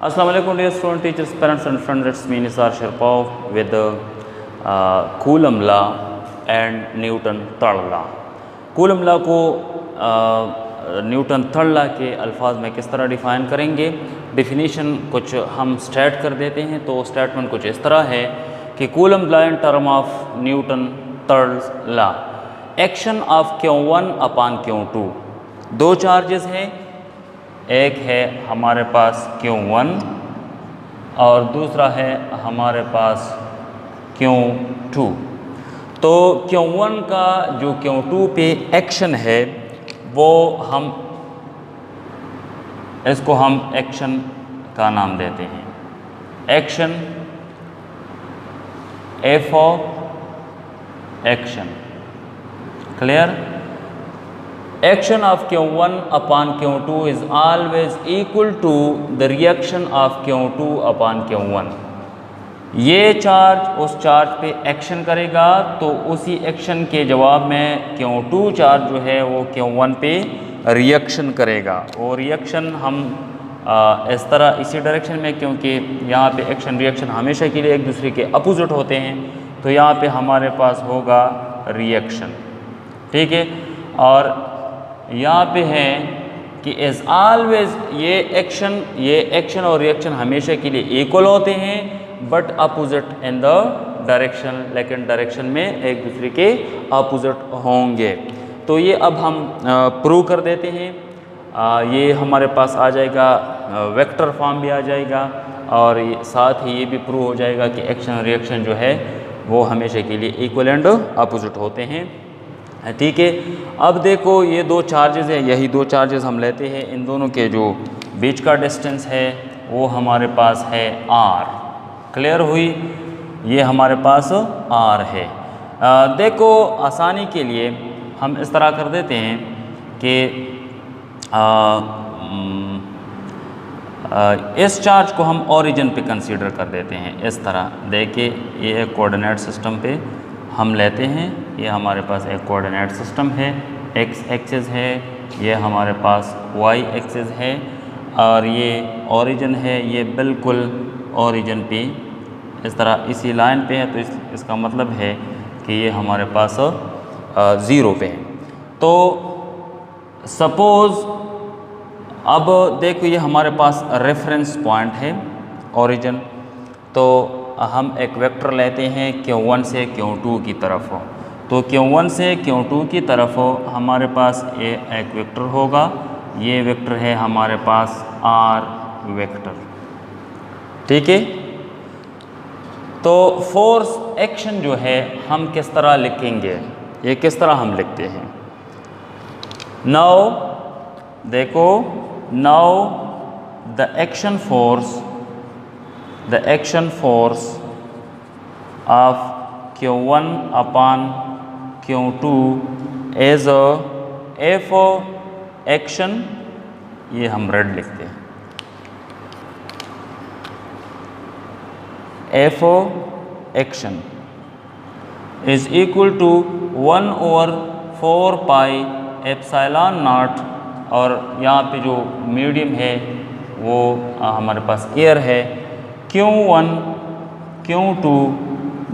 Assalamu alaikum dear student, teachers, parents and friends. It's me Nisar Sharpov with Coulomb law and Newton third law. Coulomb law को Newton third law के अल्फाज में किस तरह define करेंगे। Definition कुछ हम स्टार्ट कर देते हैं। तो स्टेटमेंट कुछ इस तरह है कि coulomb law in term of Newton third law, action of Q1 upon Q2, दो चार्जेस हैं, एक है हमारे पास Q1 और दूसरा है हमारे पास Q2। तो Q1 का जो Q2 पे एक्शन है वो इसको हम एक्शन का नाम देते हैं, action F of action. Clear? Action of Q1 upon Q2 is always equal to the reaction of Q2 upon Q1। ये चार्ज उस चार्ज पे एक्शन करेगा तो उसी एक्शन के जवाब में Q2 चार्ज जो है वो Q1 पे रिएक्शन करेगा। वो रिएक्शन हम इस तरह इसी डायरेक्शन में, क्योंकि यहाँ पे एक्शन रिएक्शन हमेशा के लिए एक दूसरे के अपोजिट होते हैं, तो यहाँ पे हमारे पास होगा रिएक्शन। ठीक है, और यहाँ पे है कि एज ऑलवेज ये एक्शन और रिएक्शन हमेशा के लिए इक्वल होते हैं but opposite in the direction, लेकिन डायरेक्शन में एक दूसरे के अपोजिट होंगे। तो ये अब हम प्रूव कर देते हैं। ये हमारे पास आ जाएगा, वेक्टर फॉर्म भी आ जाएगा और साथ ही ये भी प्रूव हो जाएगा कि एक्शन और रिएक्शन जो है वो हमेशा के लिए इक्वल एंड अपोजिट होते हैं। ठीक है, अब देखो ये दो चार्जेस हैं, यही दो चार्जेस हम लेते हैं, इन दोनों के जो बीच का डिस्टेंस है वो हमारे पास है r। क्लियर हुई? ये हमारे पास r है। देखो आसानी के लिए हम इस तरह कर देते हैं कि इस चार्ज को हम ओरिजिन पे कंसीडर कर देते हैं। इस तरह देखिए, ये एक कोऑर्डिनेट सिस्टम पे हम लेते हैं, ये हमारे पास एक कोऑर्डिनेट सिस्टम है, x एक्सिस है, ये हमारे पास y एक्सिस है और ये ओरिजिन है, ये बिल्कुल ओरिजिन पे इस तरह इसी लाइन पे है। तो इसका मतलब है कि ये हमारे पास 0 पे है। तो सपोज़ अब देखो ये हमारे पास रेफरेंस पॉइंट है ओरिजिन, तो हम एक वेक्टर लेते हैं Q1 से Q2 की तरफ हो। तो Q1 से Q2 की तरफ हो हमारे पास ये एक वेक्टर होगा, ये वेक्टर है हमारे पास R वेक्टर। ठीक है, तो फोर्स एक्शन जो है हम किस तरह लिखेंगे, ये किस तरह हम लिखते हैं। नाउ देखो, now the action force of Q1 upon Q2 is F action, ये हम रेड लिखते हैं, F action is equal to 1/4 pi epsilon not, और यहाँ पे जो मीडियम है वो हमारे पास एयर है, Q1 Q2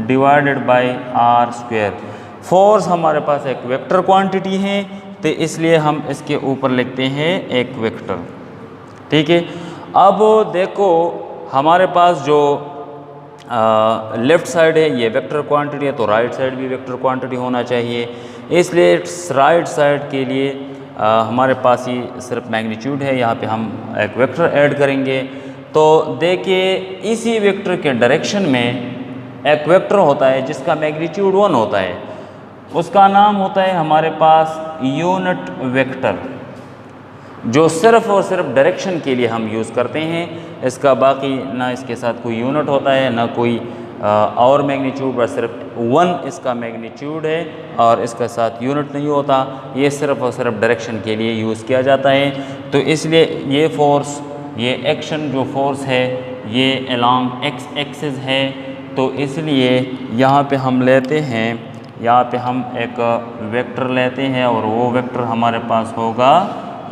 divided by R square. Force हमारे पास एक वेक्टर क्वांटिटी है तो इसलिए हम इसके ऊपर लिखते हैं एक वेक्टर। ठीक है, अब देखो हमारे पास जो लेफ़्ट साइड है ये वेक्टर क्वांटिटी है, तो राइट साइड भी वेक्टर क्वांटिटी होना चाहिए। इसलिए राइट साइड के लिए हमारे पास ही सिर्फ मैग्नीट्यूड है, यहाँ पे हम एक वेक्टर ऐड करेंगे। तो देखिए इसी वेक्टर के डायरेक्शन में एक वेक्टर होता है जिसका मैग्नीट्यूड 1 होता है, उसका नाम होता है हमारे पास यूनिट वेक्टर, जो सिर्फ और सिर्फ डायरेक्शन के लिए हम यूज़ करते हैं। इसका बाकी ना इसके साथ कोई यूनिट होता है ना कोई और मैग्नीट्यूड, बस सिर्फ 1 इसका मैग्नीट्यूड है और इसके साथ यूनिट नहीं होता। ये सिर्फ और सिर्फ डायरेक्शन के लिए यूज़ किया जाता है। तो इसलिए ये फोर्स, ये एक्शन जो फोर्स है ये अलॉन्ग x एक्सिस है, तो इसलिए यहाँ पे हम लेते हैं, यहाँ पे हम एक वेक्टर लेते हैं और वो वेक्टर हमारे पास होगा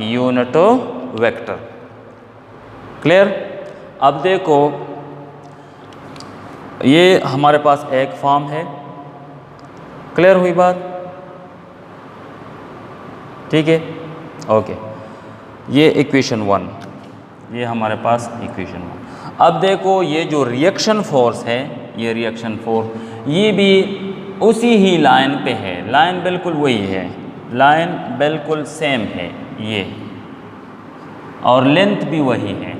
यूनिट वेक्टर। क्लियर? अब देखो ये हमारे पास एक फॉर्म है, क्लियर हुई बात? ठीक है, ओके। ये इक्वेशन 1, ये हमारे पास इक्वेशन 1। अब देखो ये जो रिएक्शन फोर्स है, ये रिएक्शन फोर्स ये भी उसी ही लाइन पे है, लाइन बिल्कुल वही है, लाइन बिल्कुल सेम है ये, और लेंथ भी वही है,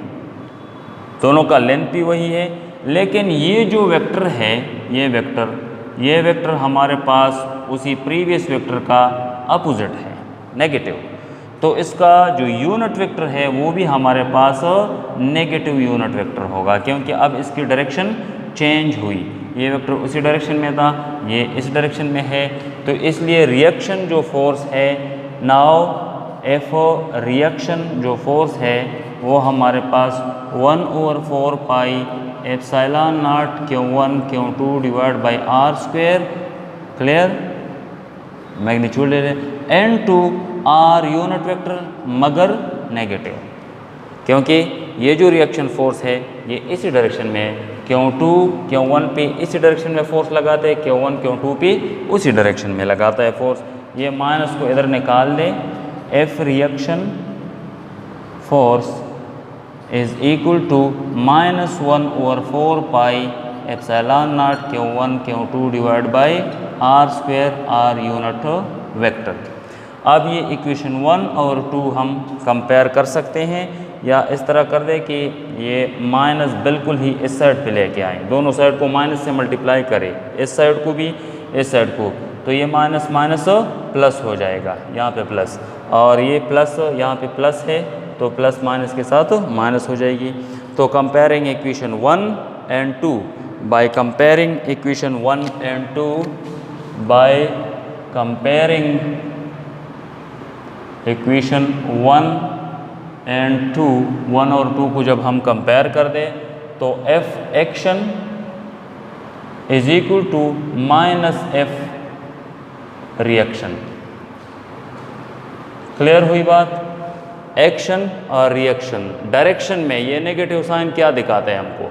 दोनों का लेंथ भी वही है। लेकिन ये जो वेक्टर है, ये वेक्टर हमारे पास उसी प्रीवियस वेक्टर का अपोजिट है, नेगेटिव। तो इसका जो यूनिट वेक्टर है वो भी हमारे पास नेगेटिव यूनिट वेक्टर होगा, क्योंकि अब इसकी डायरेक्शन चेंज हुई। ये वेक्टर उसी डायरेक्शन में था, ये इस डायरेक्शन में है, तो इसलिए रिएक्शन जो फोर्स है, नाउ एफ रिएक्शन जो फोर्स है वो हमारे पास 1/4 pi epsilon not Q1 Q2 divide by are square, clear, magnitude ले लें, N2 आर यूनिट वेक्टर मगर नेगेटिव, क्योंकि ये जो रिएक्शन फोर्स है ये इसी डायरेक्शन में है, Q2 Q1 पे इसी डायरेक्शन में फोर्स लगाते हैं, Q1 Q2 पे उसी डायरेक्शन में लगाता है फोर्स। ये माइनस को इधर निकाल दें, F reaction force is equal to -1/4 pi epsilon not Q1 Q2 divide by are square, r unit vector. अब ये इक्वेशन 1 और 2 हम कंपेयर कर सकते हैं, या इस तरह कर दे कि ये माइनस बिल्कुल ही इस साइड पे लेके आए, दोनों साइड को माइनस से मल्टीप्लाई करें, इस साइड को भी इस साइड को, तो ये माइनस माइनस प्लस हो जाएगा, यहाँ पे प्लस, और ये प्लस यहाँ पे प्लस है, तो प्लस माइनस के साथ माइनस हो जाएगी। तो comparing equation 1 and 2, by comparing equation 1 and 2, by comparing equation 1 and 2, 1 और 2 को जब हम कंपेयर कर दें तो F action is equal to -F reaction, clear हुई बात? एक्शन और रिएक्शन डायरेक्शन में ये नेगेटिव साइन क्या दिखाता है हमको,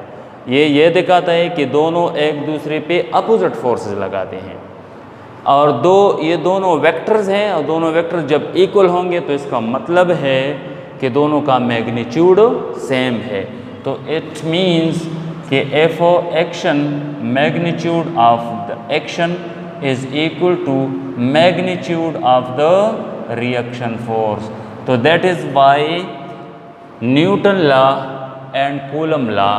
ये दिखाता है कि दोनों एक दूसरे पे अपोजिट फोर्सेस लगाते हैं, और ये दोनों वेक्टर्स हैं, और दोनों वेक्टर्स जब इक्वल होंगे तो इसका मतलब है कि दोनों का मैग्नीट्यूड सेम है। तो इट मीन्स कि F action magnitude of the action is equal to magnitude of the reaction force. तो that is by Newton law and Coulomb law,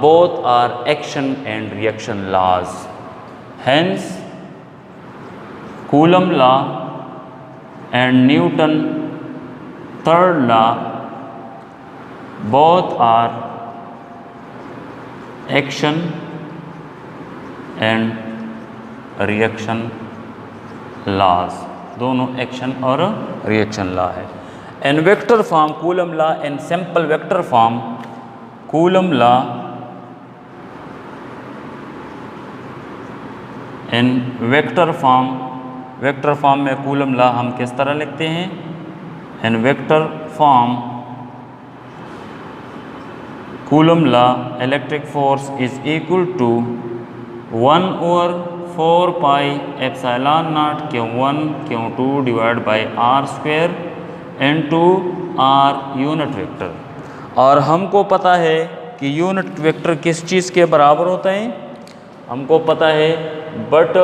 both are action and reaction laws, hence Coulomb law and Newton third law both are action and reaction laws, दोनों action और reaction law है। In vector form Coulomb law, in simple vector form Coulomb law, in vector form में coulomb law हम किस तरह लिखते हैं? In vector form, Coulomb law, electric force is equal to 1/4 pi epsilon naught Q1 Q2 divided by r square into r unit vector। और हमको पता है कि यूनिट वेक्टर किस चीज़ के बराबर होता है, हमको पता है, but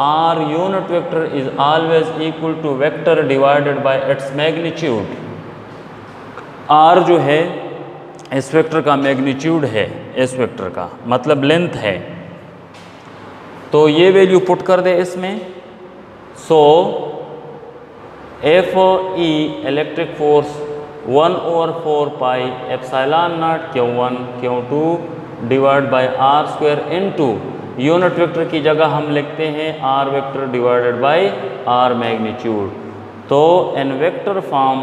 R unit vector is always equal to vector divided by its magnitude। R जो है इस वेक्टर का मैग्नीट्यूड है, इस वेक्टर का मतलब लेंथ है, तो ये वैल्यू पुट कर दे इसमें। So F E electric force 1/4 pi epsilon not Q1 Q2 divide by are square into unit vector की जगह हम लिखते हैं R vector divided by R magnitude. तो in vector form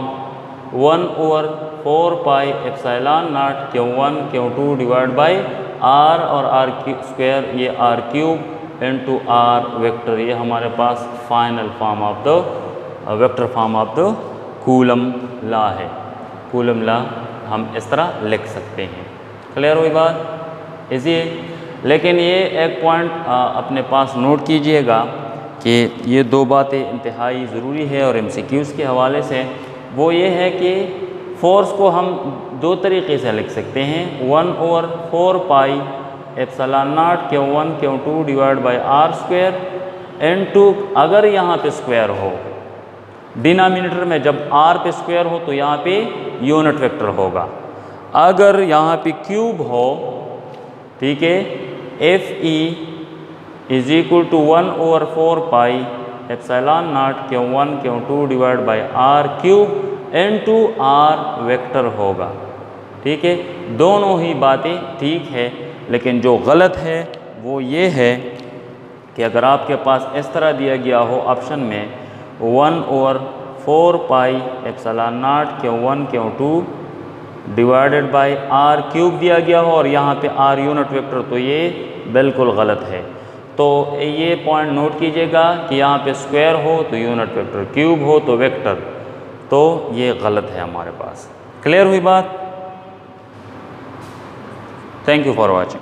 1/4 pi epsilon not Q1 Q2 divide by R और R square, ये R cube into R vector, ये हमारे पास final form of the vector form of the Coulomb law है, coulomb law हम इस तरह लिख सकते हैं। क्लियर हुई बात? इजी है। लेकिन ये एक पॉइंट अपने पास नोट कीजिएगा कि ये दो बातें इंतहाई ज़रूरी है और MCQs के हवाले से, वो ये है कि फोर्स को हम दो तरीके से लिख सकते हैं, 1/4 pi epsilon not Q1 Q2 divide by are square into, अगर यहाँ पे स्क्वायर हो डिनोमिनेटर में, जब r पे स्क्वायर हो तो यहाँ पे यूनिट वेक्टर होगा। अगर यहाँ पे क्यूब हो, ठीक है, FE is equal to 1/4 pi epsilon not Q1 Q2 divide by r cube into r vector होगा। ठीक है, दोनों ही बातें ठीक है, लेकिन जो गलत है वो ये है कि अगर आपके पास इस तरह दिया गया हो ऑप्शन में 1/4 pi epsilon not Q1 Q2 divided by r cube दिया गया हो और यहाँ पे r यूनिट वेक्टर, तो ये बिल्कुल गलत है। तो ये पॉइंट नोट कीजिएगा कि यहाँ पे स्क्वायर हो तो यूनिट वेक्टर, क्यूब हो तो वेक्टर, तो ये गलत है हमारे पास। क्लियर हुई बात? Thank you for watching.